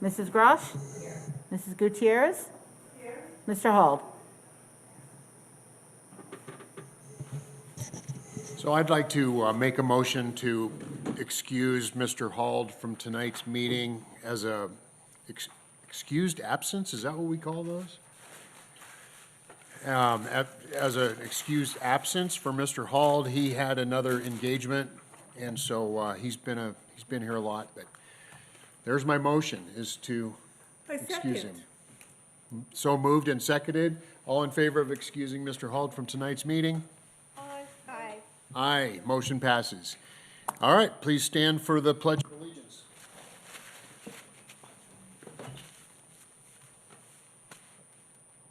Mrs. Grosh? Mrs. Gutierrez? Mr. Hall? So I'd like to make a motion to excuse Mr. Hald from tonight's meeting as a excused absence. Is that what we call those? As an excused absence for Mr. Hald. He had another engagement, and so he's been here a lot. But there's my motion, is to excuse him. So moved and seconded. All in favor of excusing Mr. Hald from tonight's meeting? Aye. Aye, motion passes. All right, please stand for the Pledge of Allegiance.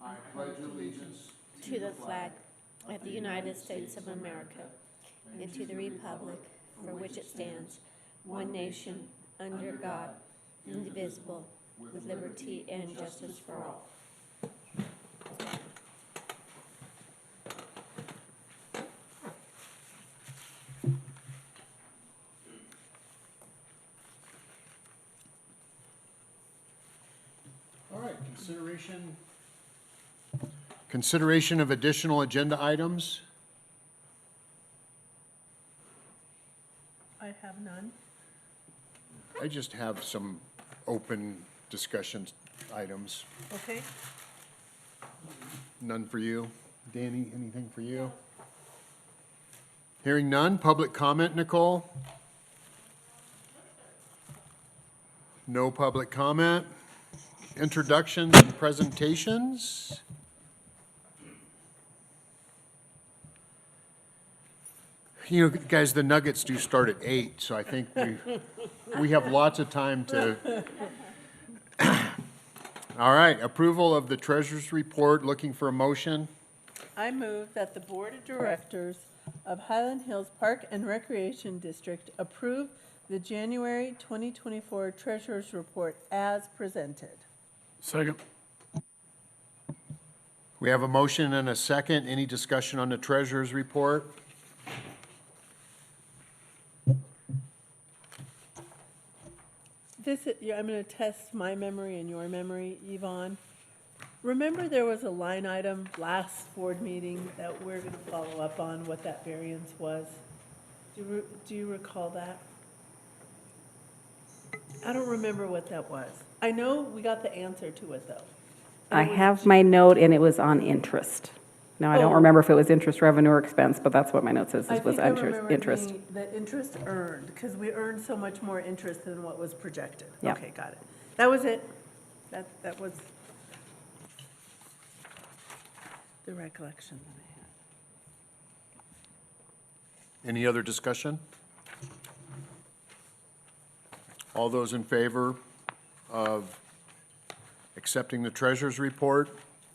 I pledge allegiance To the flag of the United States of America and to the republic for which it stands, one nation, under God, indivisible, with liberty and justice for all. All right, consideration of additional agenda items. I have none. I just have some open discussion items. Okay. None for you. Danny, anything for you? Hearing none. Public comment, Nicole? No public comment. Introductions and presentations? You know, guys, the Nuggets do start at 8, so I think we have lots of time to. All right, approval of the treasurer's report, looking for a motion. I move that the Board of Directors of Highland Hills Park and Recreation District approve the January 2024 Treasurer's Report as presented. Second. We have a motion and a second. Any discussion on the treasurer's report? I'm going to test my memory and your memory, Yvonne. Remember there was a line item last board meeting that we're going to follow up on what that variance was? Do you recall that? I don't remember what that was. I know we got the answer to it, though. I have my note, and it was on interest. Now, I don't remember if it was interest, revenue, or expense, but that's what my note says, I this was think I remember interest. the interest earned, because we earned so much more interest than what was projected. Yeah. Okay, got it. That was it. That was the recollection that I had. Any other discussion? All those in favor of accepting the treasurer's report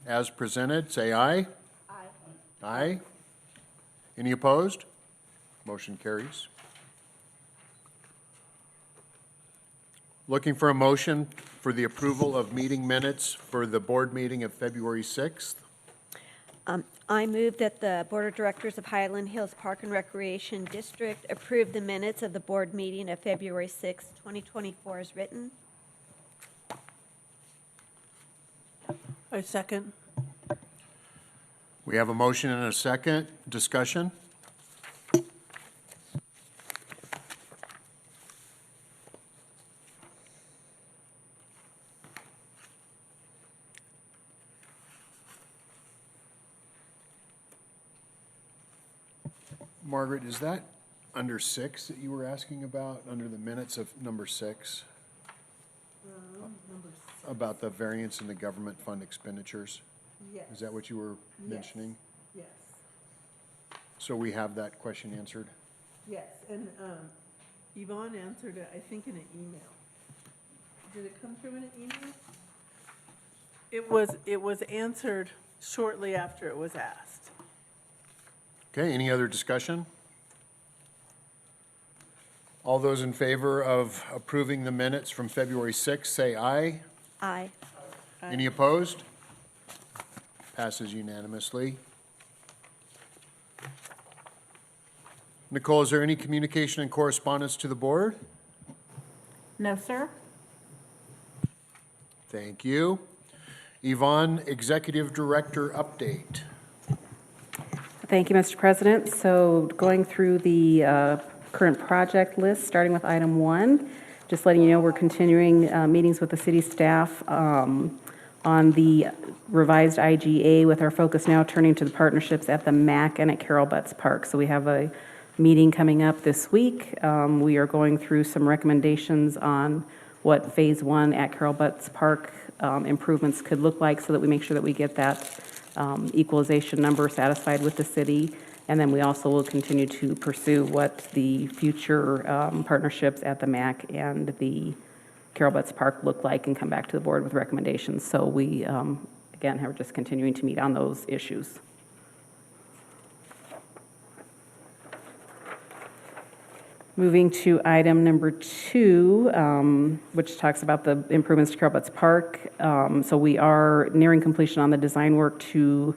as presented, say aye. Aye. Aye. Any opposed? Motion carries. Looking for a motion for the approval of meeting minutes for the board meeting of February 6th. I move that the Board of Directors of Highland Hills Park and Recreation District approve the minutes of the board meeting of February 6, 2024 as written. I second. We have a motion and a second. Discussion? Margaret, is that under 6 that you were asking about, under the minutes of number 6? About the variance in the government fund expenditures? Yes. Is that what you were mentioning? Yes, So we have that question answered? yes. And Yvonne answered it, I think, in an email. Did it come through in an email? It was answered shortly after it was asked. Okay, any other discussion? All those in favor of approving the minutes from February 6th, say aye. Aye. Any opposed? Passes unanimously. Nicole, is there any communication and correspondence to the board? No, sir. Thank you. Yvonne, Executive Director update. Thank you, Mr. President. So going through the current project list, starting with item 1, just letting you know we're continuing meetings with the city staff on the revised IGA, with our focus now turning to the partnerships at the MAC and at Carol Butts Park. So we have a meeting coming up this week. We are going through some recommendations on what Phase 1 at Carol Butts Park improvements could look like, so that we make sure that we get that equalization number satisfied with the city. And then we also will continue to pursue what the future partnerships at the MAC and the Carol Butts Park look like, and come back to the board with recommendations. So we, again, are just continuing to meet on those issues. Moving to item number 2, which talks about the improvements to Carol Butts Park. So we are nearing completion on the design work to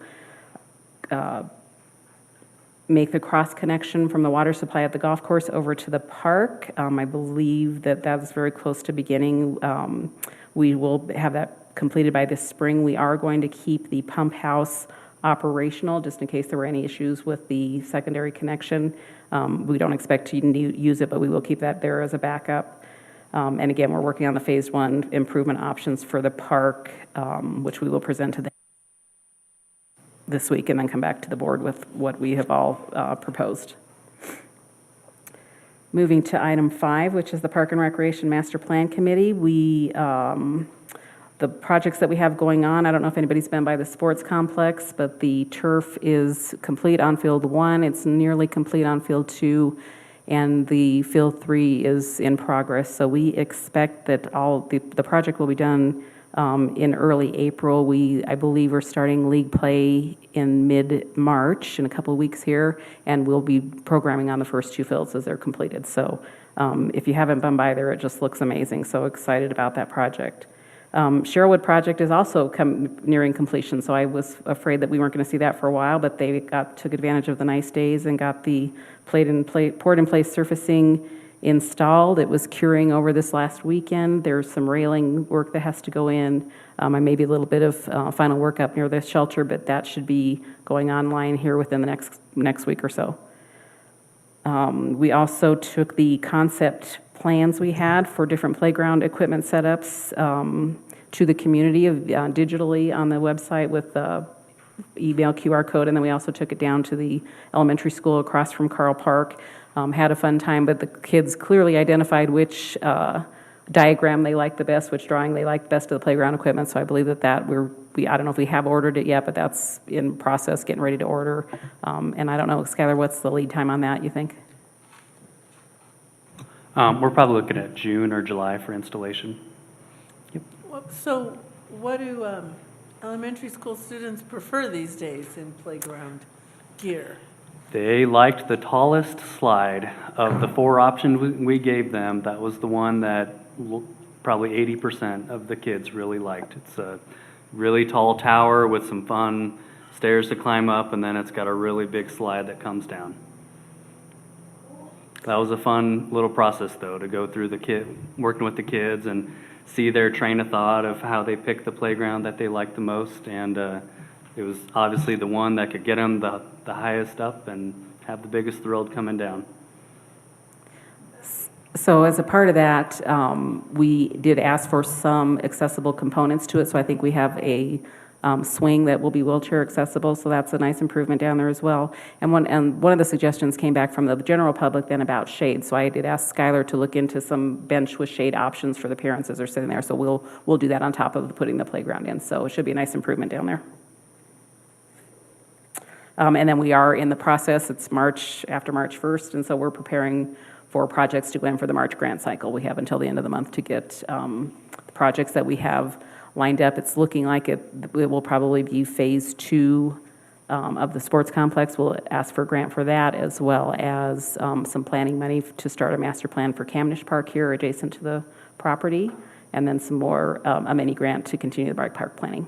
make the cross connection from the water supply at the golf course over to the park. I believe that that's very close to beginning. We will have that completed by this spring. We are going to keep the pump house operational, just in case there were any issues with the secondary connection. We don't expect to use it, but we will keep that there as a backup. And again, we're working on the Phase 1 improvement options for the park, which we will present to them this week, and then come back to the board with what we have all proposed. Moving to item 5, which is the Park and Recreation Master Plan Committee. The projects that we have going on, I don't know if anybody's been by the sports complex, but the turf is complete on Field 1. It's nearly complete on Field 2, and the Field 3 is in progress. So we expect that all the project will be done in early April. I believe we're starting league play in mid-March, in a couple of weeks here, and we'll be programming on the first 2 fields as they're completed. So if you haven't been by there, it just looks amazing. So excited about that project. Sherwood project is also nearing completion, so I was afraid that we weren't going to see that for a while, but they took advantage of the nice days and got the poured-in-place surfacing installed. It was curing over this last weekend. There's some railing work that has to go in, and maybe a little bit of final work up near the shelter, but that should be going online here within the next week or so. We also took the concept plans we had for different playground equipment setups to the community digitally on the website with the email QR code, and then we also took it down to the elementary school across from Carl Park. Had a fun time, but the kids clearly identified which diagram they liked the best, which drawing they liked best of the playground equipment. So I believe that I don't know if we have ordered it yet, but that's in process, getting ready to order. And I don't know, Skylar, what's the lead time on that, you think? We're probably looking at June or July for installation. So what do elementary school students prefer these days in playground gear? They liked the tallest slide of the 4 options we gave them. That was the one that probably 80% of the kids really liked. It's a really tall tower with some fun stairs to climb up, and then it's got a really big slide that comes down. That was a fun little process, though, to go through working with the kids and see their train of thought of how they picked the playground that they liked the most. And it was obviously the one that could get them the highest up and have the biggest thrill coming down. So as a part of that, we did ask for some accessible components to it. So I think we have a swing that will be wheelchair accessible, so that's a nice improvement down there as well. And one of the suggestions came back from the general public then about shade. So I did ask Skylar to look into some bench with shade options for the parents as they're sitting there. So we'll do that on top of putting the playground in. So it should be a nice improvement down there. And then we are in the process. It's after March 1st, and so we're preparing for projects to go in for the March grant cycle. We have until the end of the month to get the projects that we have lined up. It's looking like it will probably be Phase 2 of the sports complex. We'll ask for a grant for that, as well as some planning money to start a master plan for Camnish Park here adjacent to the property, and then some more, a mini grant to continue the bike park planning.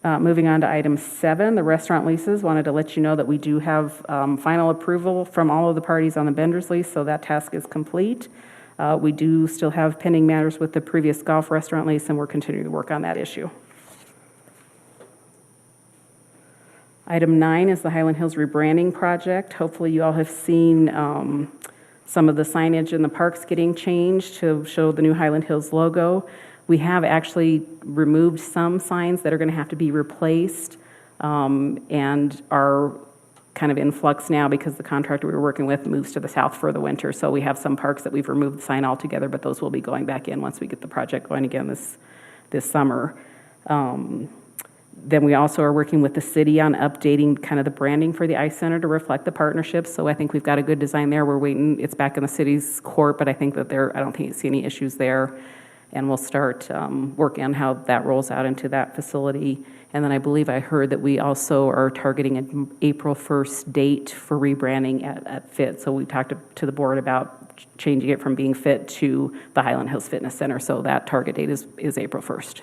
Moving on to item 7, the restaurant leases. Wanted to let you know that we do have final approval from all of the parties on the vendor's lease, so that task is complete. We do still have pending matters with the previous golf restaurant lease, and we're continuing to work on that issue. Item 9 is the Highland Hills rebranding project. Hopefully you all have seen some of the signage in the parks getting changed to show the new Highland Hills logo. We have actually removed some signs that are going to have to be replaced and are kind of in flux now because the contractor we were working with moves to the south for the winter. So we have some parks that we've removed the sign altogether, but those will be going back in once we get the project going again this summer. Then we also are working with the city on updating kind of the branding for the ice center to reflect the partnership. So I think we've got a good design there. We're waiting. It's back in the city's court, but I think that I don't see any issues there. And we'll start working on how that rolls out into that facility. And then I believe I heard that we also are targeting an April 1st date for rebranding at FIT. So we talked to the board about changing it from being FIT to the Highland Hills Fitness Center. So that target date is April 1st.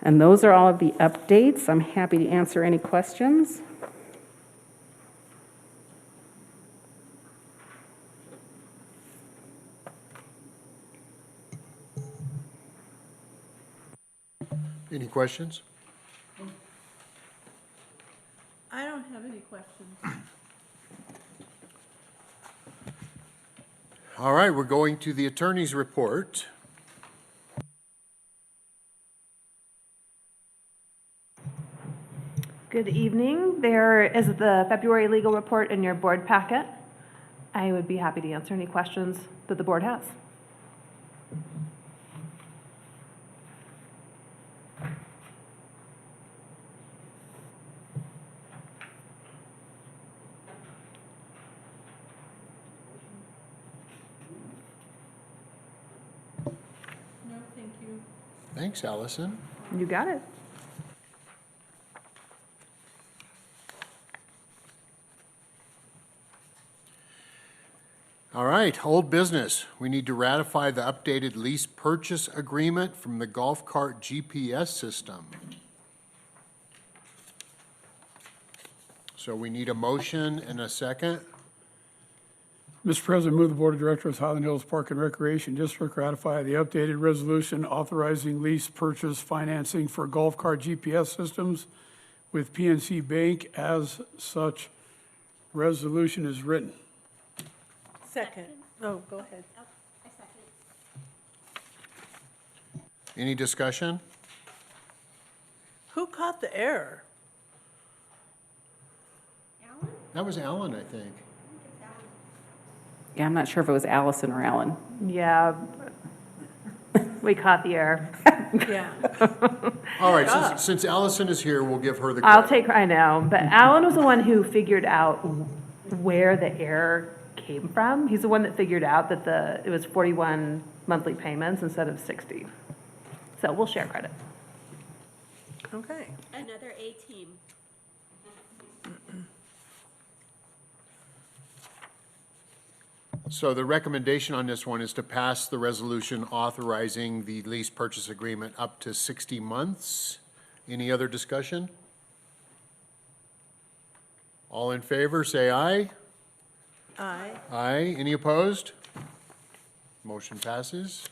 And those are all of the updates. I'm happy to answer any questions. Any questions? I don't have any questions. All right, we're going to the attorney's report. Good evening. There is the February legal report in your board packet. I would be happy to answer any questions that the board has. No, thank you. Thanks, Allison. You got it. All right, old business. We need to ratify the updated lease purchase agreement from the golf cart GPS system. So we need a motion and a second. Mr. President, move the Board of Directors of Highland Hills Park and Recreation District ratify the updated resolution authorizing lease purchase financing for golf cart GPS systems with PNC Bank as such resolution is written. Second. Oh, go ahead. Any discussion? Who caught the error? That was Alan, I think. Yeah, I'm not sure if it was Allison or Alan. Yeah. We caught the error. Yeah. All right, since Allison is here, we'll give her the I'll credit. take, I know, but Alan was the one who figured out where the error came from. He's the one that figured out that it was 41 monthly payments instead of 60. So we'll share credit. Okay. Another A team. So the recommendation on this one is to pass the resolution authorizing the lease purchase agreement up to 60 months. Any other discussion? All in favor, say aye. Aye. Aye. Any opposed? Motion passes.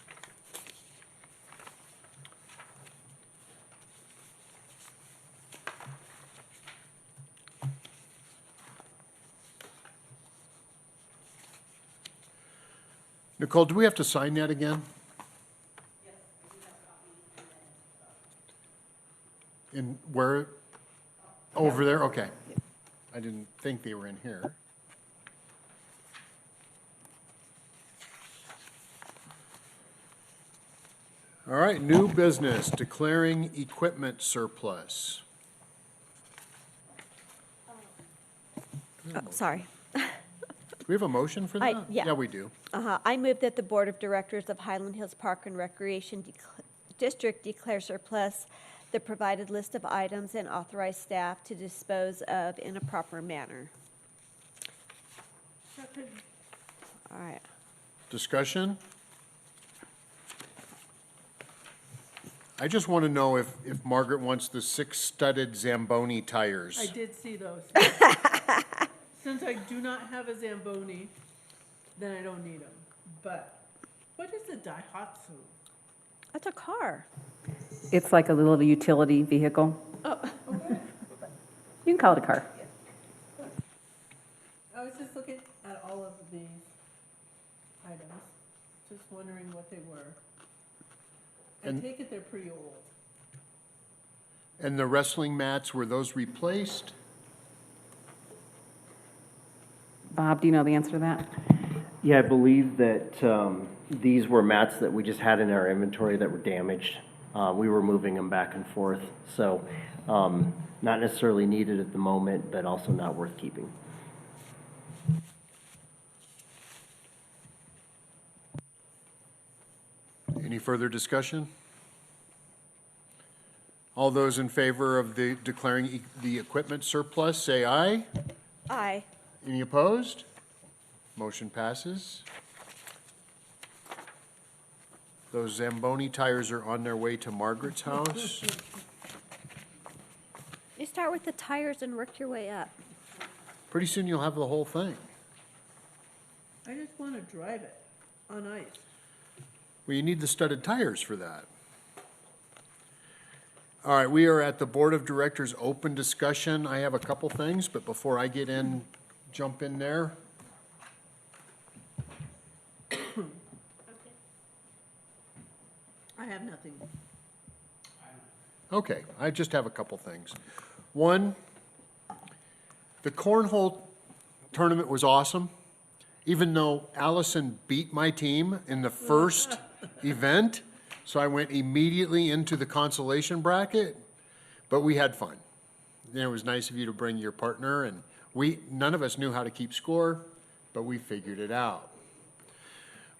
Nicole, do we have to sign that again? Yes. In where? Over there? Okay. I didn't think they were in here. All right, new business, declaring equipment surplus. Sorry. Do we have a motion for that? yeah. Yeah, we do. I move that the Board of Directors of Highland Hills Park and Recreation District declare surplus the provided list of items and authorize staff to dispose of in a proper manner. All right. Discussion? I just want to know if Margaret wants the 6-studded Zamboni tires. I did see those. Since I do not have a Zamboni, then I don't need them. But what is a Daihatsu? That's a car. It's like a little utility vehicle. Oh, You can call it a car. I was just looking at all of these items, just wondering what they were. I And- take it they're pretty old. And the wrestling mats, were those replaced? Bob, do you know the answer to that? Yeah, I believe that these were mats that we just had in our inventory that were damaged. We were moving them back and forth, so not necessarily needed at the moment, but also not worth keeping. Any further discussion? All those in favor of the declaring the equipment surplus, say aye. Aye. Any opposed? Motion passes. Those Zamboni tires are on their way to Margaret's house. You start with the tires and work your way up. Pretty soon you'll have the whole thing. I just want to drive it on ice. Well, you need the studded tires for that. All right, we are at the Board of Directors open discussion. I have a couple things, but before I jump in there. I have nothing. Okay, I just have a couple things. One, the cornhole tournament was awesome. Even though Allison beat my team in the first event, so I went immediately into the consolation bracket, but we had fun. And it was nice of you to bring your partner, and none of us knew how to keep score, but we figured it out.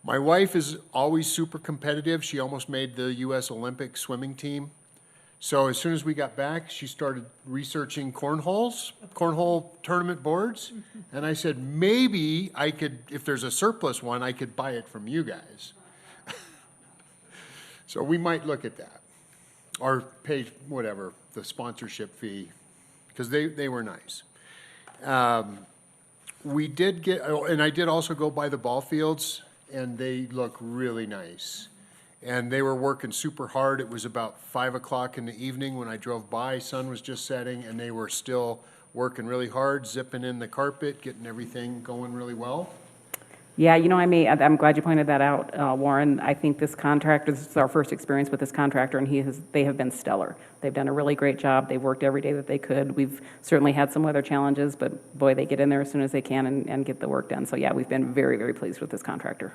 My wife is always super competitive. She almost made the U.S. Olympic swimming team. So as soon as we got back, she started researching cornhole tournament boards. And I said, maybe I could, if there's a surplus one, I could buy it from you guys. So we might look at that. Or pay whatever, the sponsorship fee, because they were nice. We did get, and I did also go by the ball fields, and they look really nice. And they were working super hard. It was about 5 o'clock in the evening when I drove by. Sun was just setting, and they were still working really hard, zipping in the carpet, getting everything going really well. Yeah, I'm glad you pointed that out, Warren. I think this is our first experience with this contractor, and they have been stellar. They've done a really great job. They've worked every day that they could. We've certainly had some weather challenges, but boy, they get in there as soon as they can and get the work done. So yeah, we've been very, very pleased with this contractor.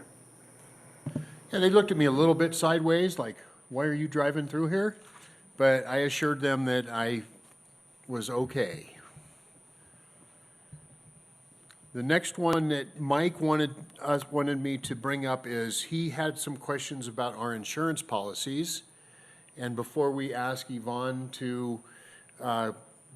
Yeah, they looked at me a little bit sideways, like, why are you driving through here? But I assured them that I was okay. The next one that Mike wanted me to bring up is he had some questions about our insurance policies. And before we ask Yvonne to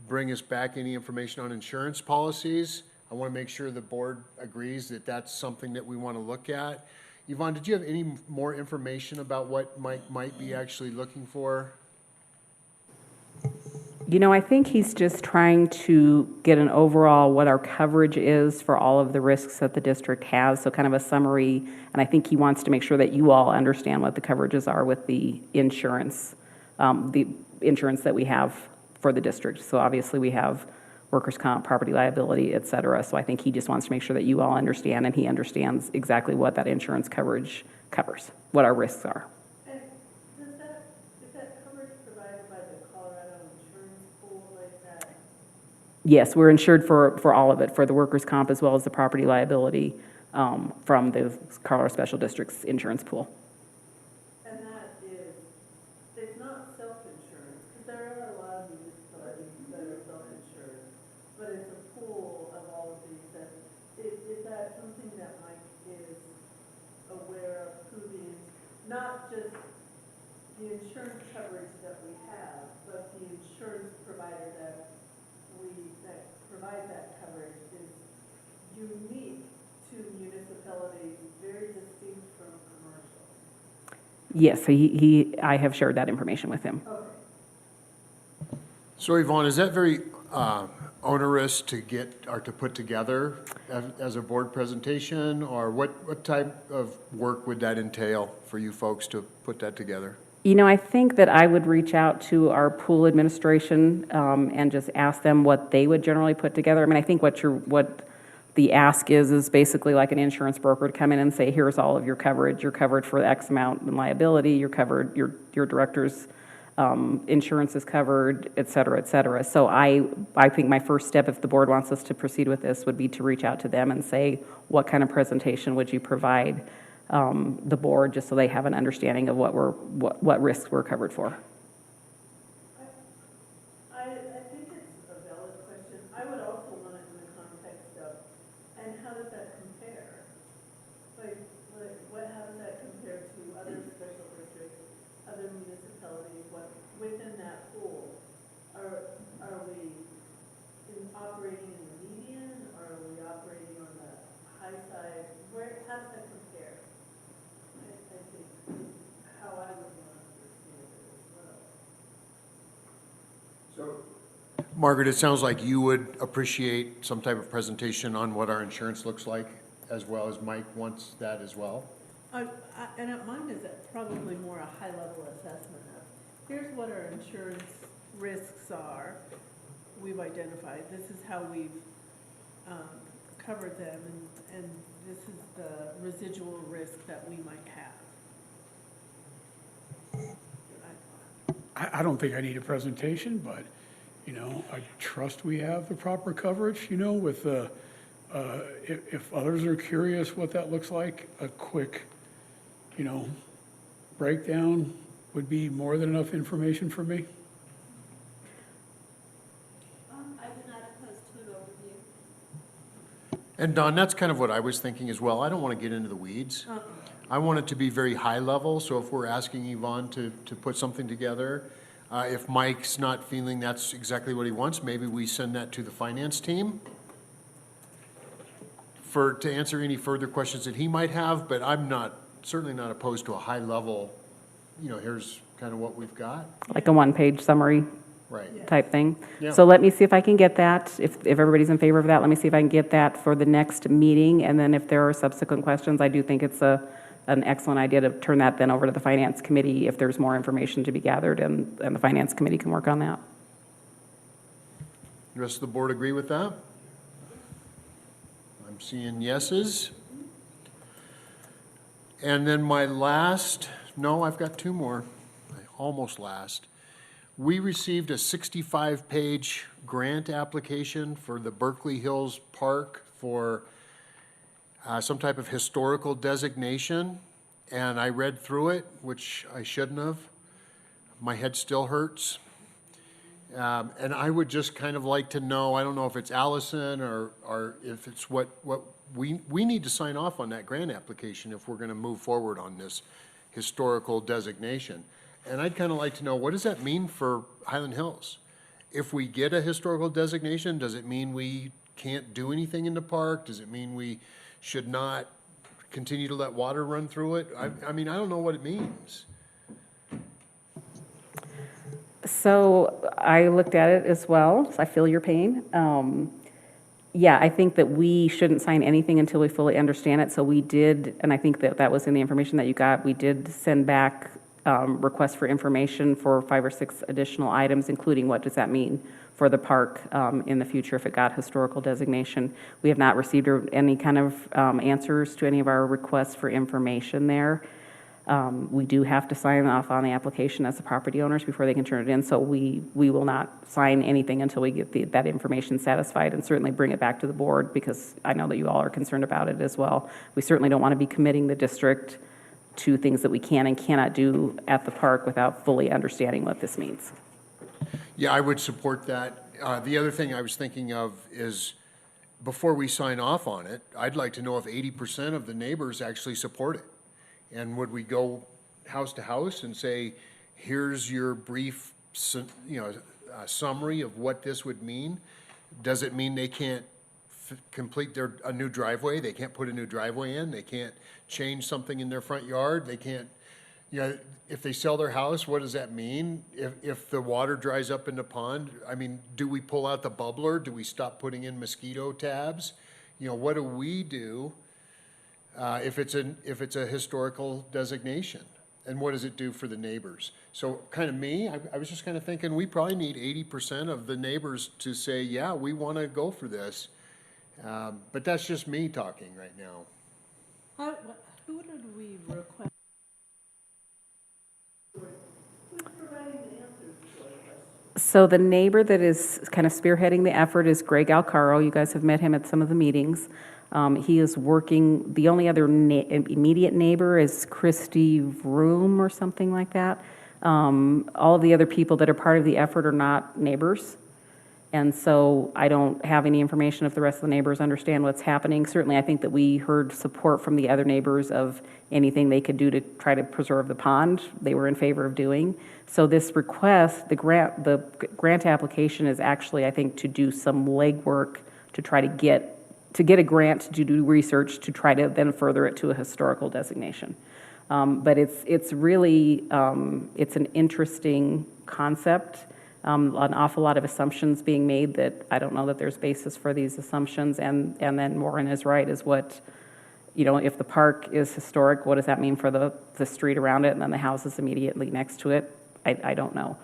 bring us back any information on insurance policies, I want to make sure the board agrees that that's something that we want to look at. Yvonne, did you have any more information about what Mike might be actually looking for? I think he's just trying to get an overall what our coverage is for all of the risks that the district has, so kind of a summary. And I think he wants to make sure that you all understand what the coverages are with the insurance that we have for the district. So obviously we have workers' comp, property liability, et cetera. So I think he just wants to make sure that you all understand, and he understands exactly what that insurance coverage covers, what our risks are. And is that coverage provided by the Colorado insurance pool like that? Yes, we're insured for all of it, for the workers' comp as well as the property liability from the Colorado Special District's insurance pool. And it's not self-insurance, because there are a lot of municipalities that are self-insured, but it's a pool of all of these that, is that something that Mike is aware of, not just the insurance coverage that we have, but the insurance provider that provides that coverage is unique to municipalities, very distinct from commercial. Yes, I have shared that information with him. So Yvonne, is that very onerous to get, or to put together as a board presentation? Or what type of work would that entail for you folks to put that together? You know, I think that I would reach out to our pool administration and just ask them what they would generally put together. I mean, I think what the ask is basically like an insurance broker to come in and say, here's all of your coverage. You're covered for X amount in liability. You're covered, your director's insurance is covered, et cetera, et cetera. So I think my first step, if the board wants us to proceed with this, would be to reach out to them and say, what kind of presentation would you provide the board, just so they have an understanding of what risks we're covered for. I think it's a valid question. I would also want it in the context of, and how does that compare? How does that compare to other special districts, other municipalities? What, within that pool, are we operating in the median, or are we operating on the high side? How does that compare? I think how I would want to understand it as well. So, Margaret, it sounds like you would appreciate some type of presentation on what our insurance looks like, as well as Mike wants that as well. And mine is probably more a high-level assessment of, here's what our insurance risks are, we've identified, this is how we've covered them, and this is the residual risk that we might have. I don't think I need a presentation, but, you know, I trust we have the proper coverage, you know, with the, if others are curious what that looks like, a quick, you know, breakdown would be more than enough information for me. I would not oppose to an overview. And Don, that's kind of what I was thinking as well. I don't want to get into the weeds. I want it to be very high level, so if we're asking Yvonne to put something together, if Mike's not feeling that's exactly what he wants, maybe we send that to the finance team to answer any further questions that he might have, but I'm certainly not opposed to a high level, you know, here's kind of what we've got. Like a one-page summary Right. type thing. Yeah. So let me see if I can get that. If everybody's in favor of that, let me see if I can get that for the next meeting. And then if there are subsequent questions, I do think it's an excellent idea to turn that then over to the finance committee if there's more information to be gathered, and the finance committee can work on that. The rest of the board agree with that? I'm seeing yeses. And then my last, no, I've got two more, almost last. We received a 65-page grant application for the Berkeley Hills Park for some type of historical designation, and I read through it, which I shouldn't have. My head still hurts. And I would just kind of like to know, I don't know if it's Allison or if it's what we need to sign off on that grant application if we're going to move forward on this historical designation. And I'd kind of like to know, what does that mean for Highland Hills? If we get a historical designation, does it mean we can't do anything in the park? Does it mean we should not continue to let water run through it? I mean, I don't know what it means. So I looked at it as well, so I feel your pain. Yeah, I think that we shouldn't sign anything until we fully understand it. So we did, and I think that was in the information that you got, we did send back requests for information for 5 or 6 additional items, including what does that mean for the park in the future if it got historical designation. We have not received any kind of answers to any of our requests for information there. We do have to sign off on the application as the property owners before they can turn it in, so we will not sign anything until we get that information satisfied, and certainly bring it back to the board, because I know that you all are concerned about it as well. We certainly don't want to be committing the district to things that we can and cannot do at the park without fully understanding what this means. Yeah, I would support that. The other thing I was thinking of is, before we sign off on it, I'd like to know if 80% of the neighbors actually support it. And would we go house to house and say, here's your brief, summary of what this would mean? Does it mean they can't complete a new driveway? They can't put a new driveway in? They can't change something in their front yard? They can't Yeah, if they sell their house, what does that mean? If the water dries up in the pond, I mean, do we pull out the bubbler? Do we stop putting in mosquito tabs? You know, what do we do if it's a historical designation? And what does it do for the neighbors? So kind of me, I was just kind of thinking, we probably need 80% of the neighbors to say, yeah, we want to go for this. But that's just me talking right now. Who did we request? So the neighbor that is kind of spearheading the effort is Greg Alcaro. You guys have met him at some of the meetings. He is working, the only other immediate neighbor is Christy Vroom or something like that. All of the other people that are part of the effort are not neighbors. And so I don't have any information if the rest of the neighbors understand what's happening. Certainly, I think that we heard support from the other neighbors of anything they could do to try to preserve the pond, they were in favor of doing. So this request, the grant application is actually, I think, to do some legwork to try to get a grant to do research to try to then further it to a historical designation. But it's really, it's an interesting concept. An awful lot of assumptions being made that I don't know that there's basis for these assumptions. And then Warren is right, is what, you know, if the park is historic, what does that mean for the street around it and then the houses immediately next to it? I don't know.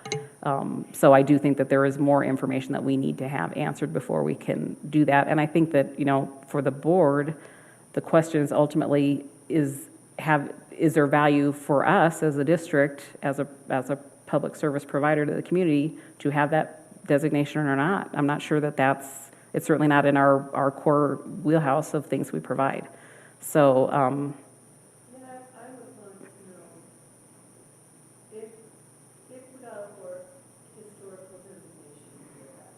So I do think that there is more information that we need to have answered before we can do that. And I think that, you know, for the board, the question is ultimately, is there value for us as a district, as a public service provider to the community to have that designation or not? I'm not sure that it's certainly not in our core wheelhouse of things we provide. So, Yeah, I would want to know if we got for historical designation for that.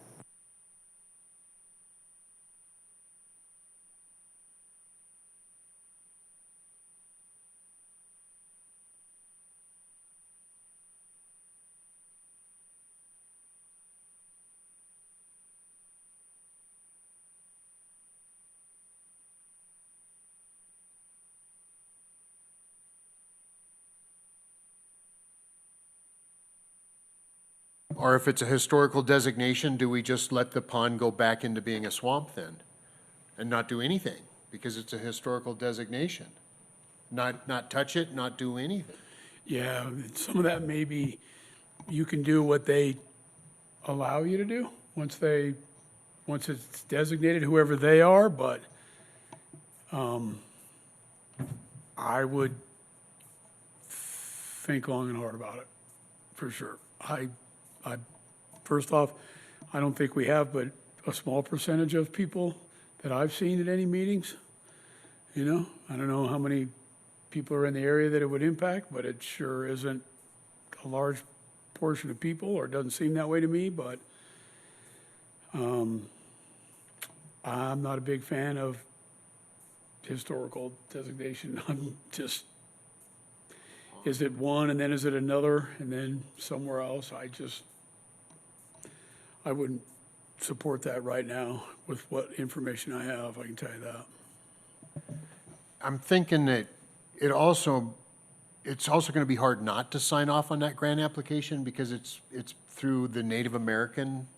Or if it's a historical designation, do we just let the pond go back into being a swamp then? And not do anything, because it's a historical designation? Not touch it, not do anything? Yeah, some of that maybe you can do what they allow you to do once it's designated, whoever they are, but I would think long and hard about it, for sure. First off, I don't think we have but a small percentage of people that I've seen at any meetings. You know, I don't know how many people are in the area that it would impact, but it sure isn't a large portion of people, or it doesn't seem that way to me, but I'm not a big fan of historical designation. I'm just, is it one and then is it another and then somewhere else? I wouldn't support that right now with what information I have, I can tell you that. I'm thinking that it's also going to be hard not to sign off on that grant application because it's through the Native American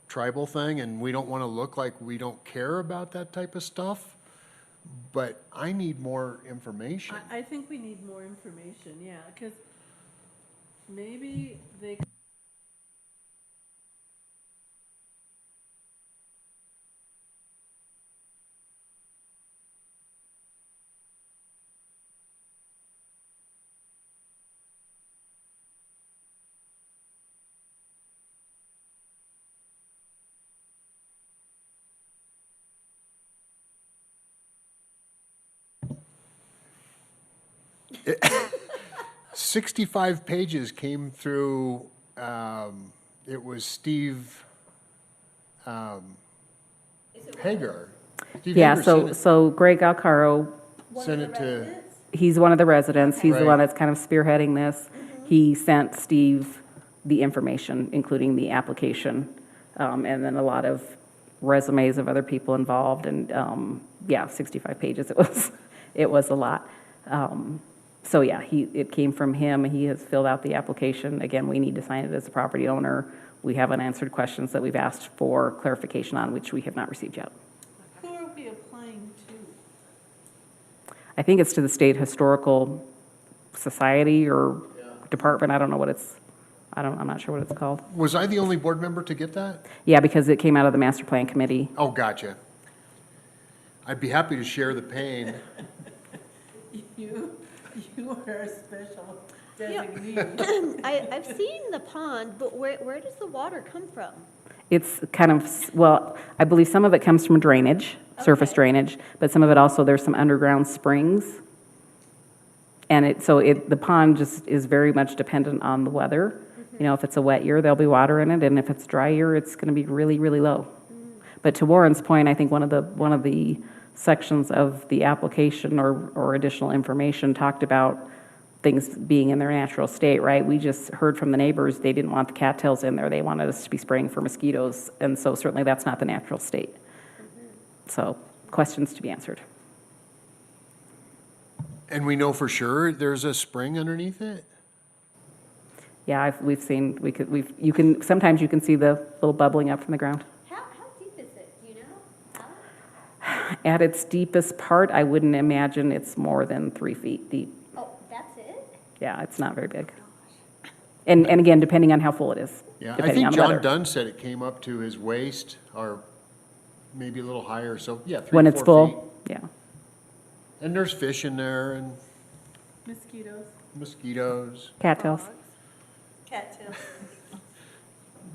tribal thing, and we don't want to look like we don't care about that type of stuff. But I need more information. I think we need more information, yeah, because maybe they. It, 65 pages came through, it was Steve Hagar. Steve yeah, Hagar so Greg Alcaro, sent it to, he's one of the residents. He's the Right. one that's kind of spearheading this. He sent Steve the information, including the application, and then a lot of resumes of other people involved. And 65 pages. It was a lot. So yeah, it came from him. He has filled out the application. Again, we need to sign it as a property owner. We have unanswered questions that we've asked for clarification on, which we have not received yet. Who are we applying to? I think it's to the State Historical Society or Department. I don't know what I'm not sure what it's called. Was I the only board member to get that? Yeah, because it came out of the Master Plan Committee. Oh, gotcha. I'd be happy to share the pain. You are a special designee. I've seen the pond, but where does the water come from? It's kind of, well, I believe some of it comes from drainage, surface Okay. drainage, but some of it also, there's some underground springs. And the pond just is very much dependent on the weather. You know, if it's a wet year, there'll be water in it, and if it's dry year, it's gonna be really, really low. But to Warren's point, I think one of the sections of the application or additional information talked about things being in their natural state, right? We just heard from the neighbors, they didn't want the cattails in there, they wanted us to be spraying for mosquitoes, and so certainly that's not the natural state. So, questions to be answered. And we know for sure there's a spring underneath it? Yeah, we've seen, sometimes you can see the little bubbling up from the ground. How deep is it? Do you know? Alan? At its deepest part, I wouldn't imagine it's more than 3 feet deep. Oh, that's it? Yeah, it's not very big. And again, depending on how full it is. Yeah, I depending think on the John weather. Dunn said it came up to his waist, or maybe a little higher, so yeah, 3 When to it's 4 feet. full, yeah. And there's fish in there, and Mosquitoes, mosquitoes. Cattails. cattails.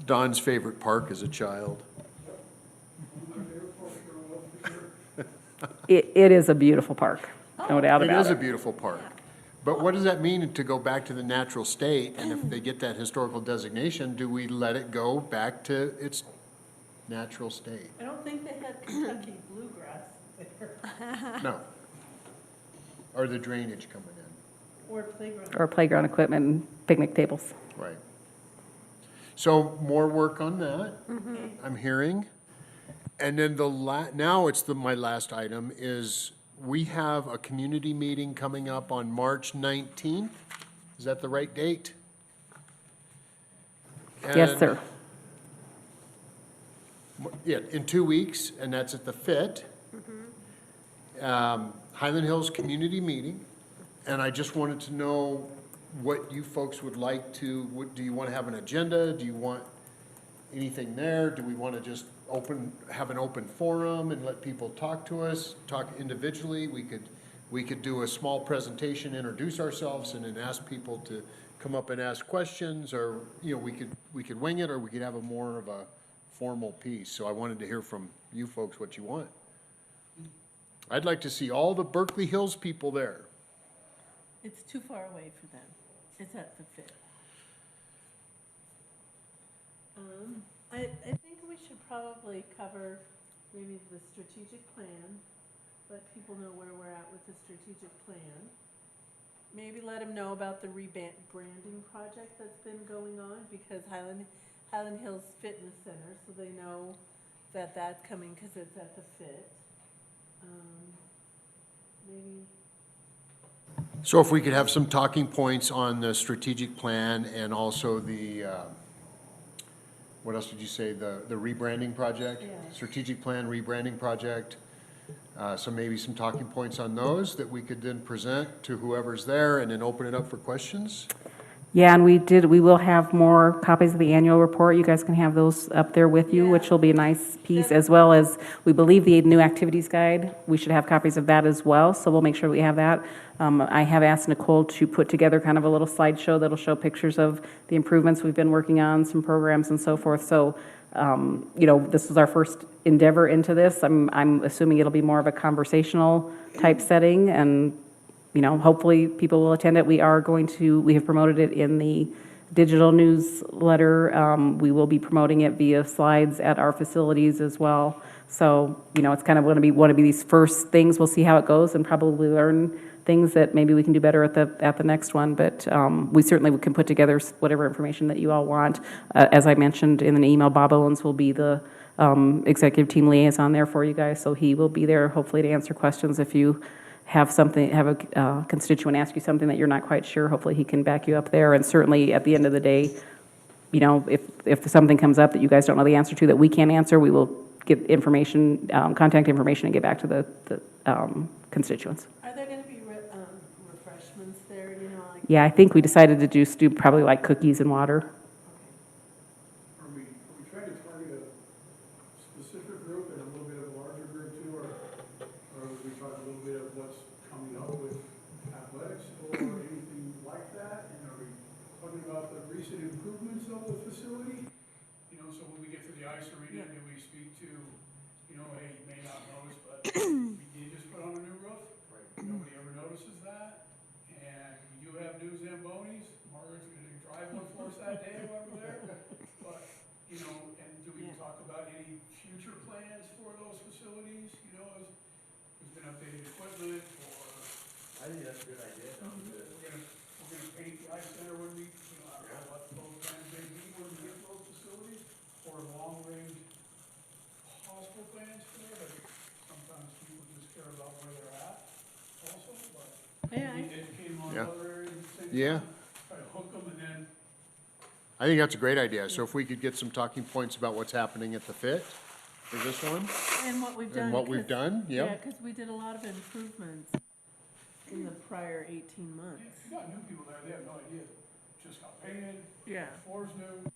Don's favorite park as a child. It is a beautiful park, no doubt It about is a it. beautiful park. But what does that mean to go back to the natural state? And if they get that historical designation, do we let it go back to its natural state? I don't think they had Kentucky bluegrass there, No. Or the drainage coming in, or playground. Or playground equipment and picnic tables. right. So more work on that, I'm hearing. And then now it's my last item is we have a community meeting coming up on March 19th. Is that the right date? Yes, And- sir. Yeah, in 2 weeks, and that's at the FIT. Highland Hills Community Meeting. And I just wanted to know what you folks would like to, do you want to have an agenda? Do you want anything there? Do we want to just have an open forum and let people talk to us, talk individually? We could do a small presentation, introduce ourselves, and then ask people to come up and ask questions, or, you know, we could wing it, or we could have more of a formal piece. So I wanted to hear from you folks what you want. I'd like to see all the Berkeley Hills people there. It's too far away for them. It's at the FIT. I think we should probably cover maybe the strategic plan, let people know where we're at with the strategic plan. Maybe let them know about the rebranding project that's been going on, because Highland Hills Fitness Center, so they know that that's coming because it's at the FIT. Maybe. So if we could have some talking points on the strategic plan and also the, what else did you say, the rebranding project? Yeah. Strategic plan, rebranding project. So maybe some talking points on those that we could then present to whoever's there and then open it up for questions. Yeah, and we will have more copies of the annual report. You guys can have those up there with you, which will be a nice piece, as well as, we believe, the new activities guide. We should have copies of that as well, so we'll make sure we have that. I have asked Nicole to put together kind of a little slideshow that'll show pictures of the improvements we've been working on, some programs and so forth. So, you know, this is our first endeavor into this. I'm assuming it'll be more of a conversational type setting, and you know, hopefully people will attend it. We have promoted it in the digital newsletter. We will be promoting it via slides at our facilities as well. So, you know, it's kind of going to be one of these first things. We'll see how it goes and probably learn things that maybe we can do better at the next one. But we certainly can put together whatever information that you all want. As I mentioned in an email, Bob Owens will be the executive team liaison there for you guys. So he will be there hopefully to answer questions if you have something, have a constituent ask you something that you're not quite sure, hopefully he can back you up there. And certainly, at the end of the day, you know, if something comes up that you guys don't know the answer to that we can't answer, we will get information, contact information, and get back to the constituents. Are there going to be refreshments there, you know, like? Yeah, I think we decided to just do probably like cookies and water. Are we trying to target a specific group and a little bit of a larger group too, or would we talk a little bit of what's coming up with athletics or anything like that? And are we talking about the recent improvements of the facility? You know, so when we get to the ice arena, do we speak to, you know, hey, you may not notice, but we did just put on a new roof. Nobody ever notices that. And we do have new Zambonis. Margaret's gonna drive one for us that day over there. But, you know, and do we talk about any future plans for those facilities? You know, there's been updated equipment or. I think that's a good idea. We're gonna paint the ice center when we, you know, I don't know what those plans may be when we get those facilities or long-range possible plans for there, but sometimes people just care about where they're at also, but. Yeah. We educate them on Yeah. other areas at the same Yeah. time, try to hook them and then. I think that's a great idea. So if we could get some talking points about what's happening at the FIT for this one, And what we've done. and what we've 'cause- done, Yeah, yep. because we did a lot of improvements in the prior 18 months. You got new people there, they have no idea. Just got painted, Yeah. floors new.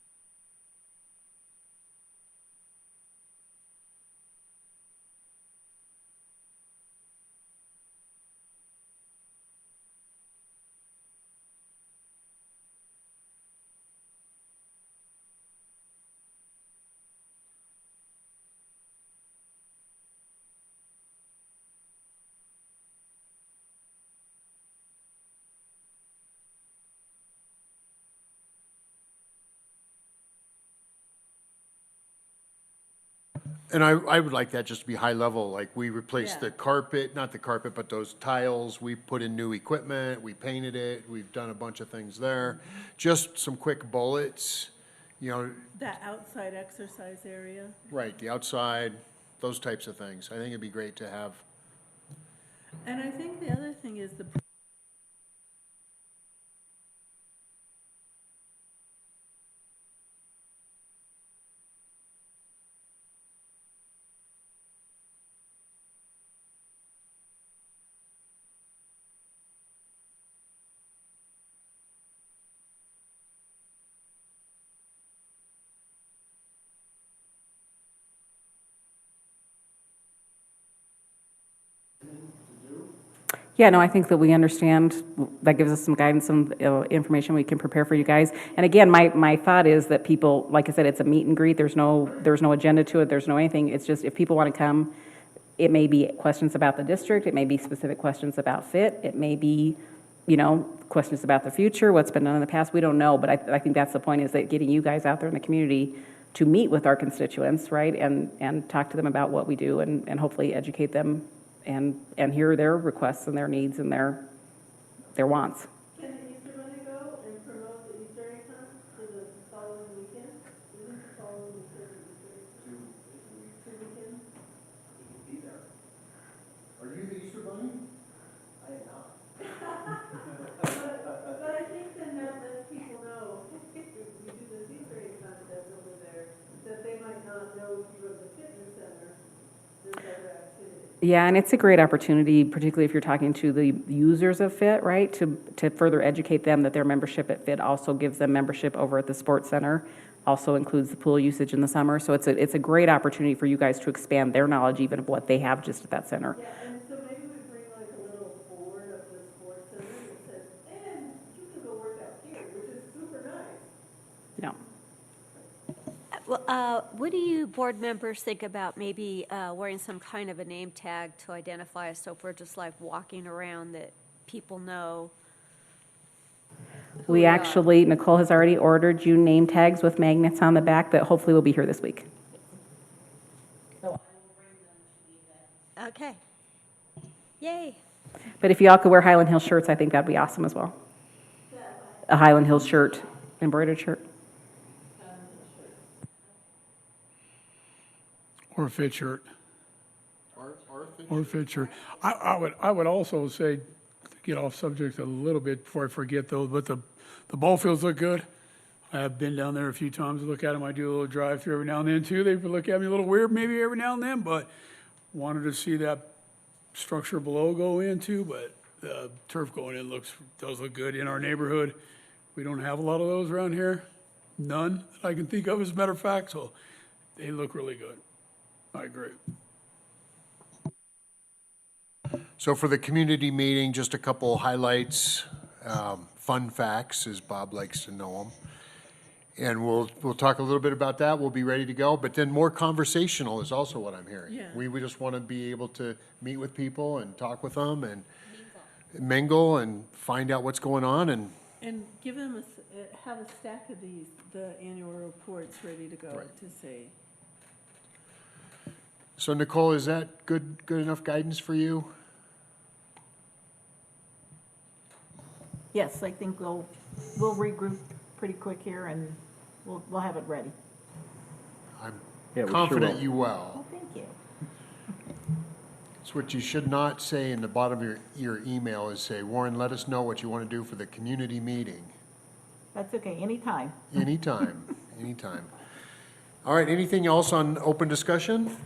And I would like that just to be high level, like we replaced Yeah. the carpet, not the carpet, but those tiles, we put in new equipment, we painted it, we've done a bunch of things there. Just some quick bullets, you know, That outside exercise area. right, the outside, those types of things. I think it'd be great to have. And I think the other thing is the. Yeah, no, I think that we understand, that gives us some guidance, some information we can prepare for you guys. And again, my thought is that people, like I said, it's a meet and greet, there's no agenda to it, there's no anything, it's just if people want to come, it may be questions about the district, it may be specific questions about FIT, it may be, you know, questions about the future, what's been done in the past, we don't know, but I think that's the point, is that getting you guys out there in the community to meet with our constituents, right, and talk to them about what we do and hopefully educate them and hear their requests and their needs and their wants. Can the Easter Bunny go and promote the Easter egg hunt for the following weekend? Isn't the following weekend Easter egg? 2 weekends? Are you the Easter Bunny? But I think then that lets people know, if we do this Easter egg hunt that's over there, that they might not know if you're at the fitness center, there's other activities. Yeah, and it's a great opportunity, particularly if you're talking to the users of FIT, right, to further educate them that their membership at FIT also gives them membership over at the sports center, also includes the pool usage in the summer. So it's a great opportunity for you guys to expand their knowledge even of what they have just at that center. Yeah, and so maybe we bring like a little board of the sports center that says, and you can go work out here, which is super nice. Yeah. Well, what do you board members think about maybe wearing some kind of a name tag to identify us, so if we're just like walking around that people know? We actually, Nicole has already ordered you name tags with magnets on the back that hopefully will be here this week. Okay. Yay. But if you all could wear Hyland Hills shirts, I think that'd be awesome as well. A Hyland Hills shirt, embroidered shirt. Or a fit shirt. Our FIT Or Fisher. I would also say, to get off subject a little bit before I forget though, but the ball fields look good. I have been down there a few times to look at them. I do a little drive through every now and then too. They look at me a little weird maybe every now and then, but wanted to see that structure below go in too, but the turf going in does look good in our neighborhood. We don't have a lot of those around here. None that I can think of, as a matter of fact, so they look really good. I agree. So for the community meeting, just a couple highlights, fun facts, as Bob likes to know them. And we'll talk a little bit about that. We'll be ready to go. But then more conversational is also what I'm hearing. Yeah. We just want to be able to meet with people and talk with them and mingle and find out what's going on. And give them have a stack of these, the annual reports ready to go to say. So Nicole, is that good enough guidance for you? Yes, I think we'll regroup pretty quick here and we'll have it ready. I'm Yeah, we sure confident will. you will. Well, thank you. It's what you should not say in the bottom of your email is say, Warren, let us know what you want to do for the community meeting. That's okay, anytime. Anytime, anytime. All right, anything else on open discussion?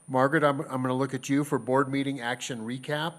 Margaret, I'm going to look at you for board meeting action recap.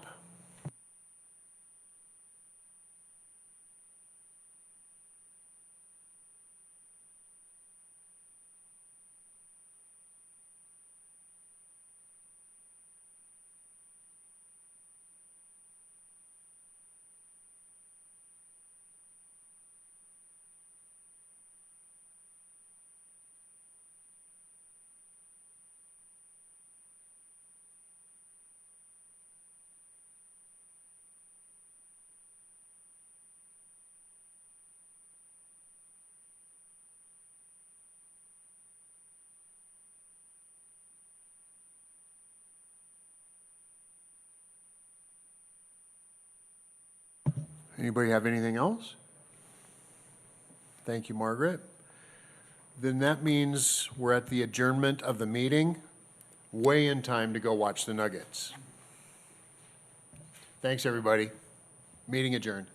Anybody have anything else? Thank you, Margaret. Then that means we're at the adjournment of the meeting, way in time to go watch the Nuggets. Thanks, everybody. Meeting adjourned.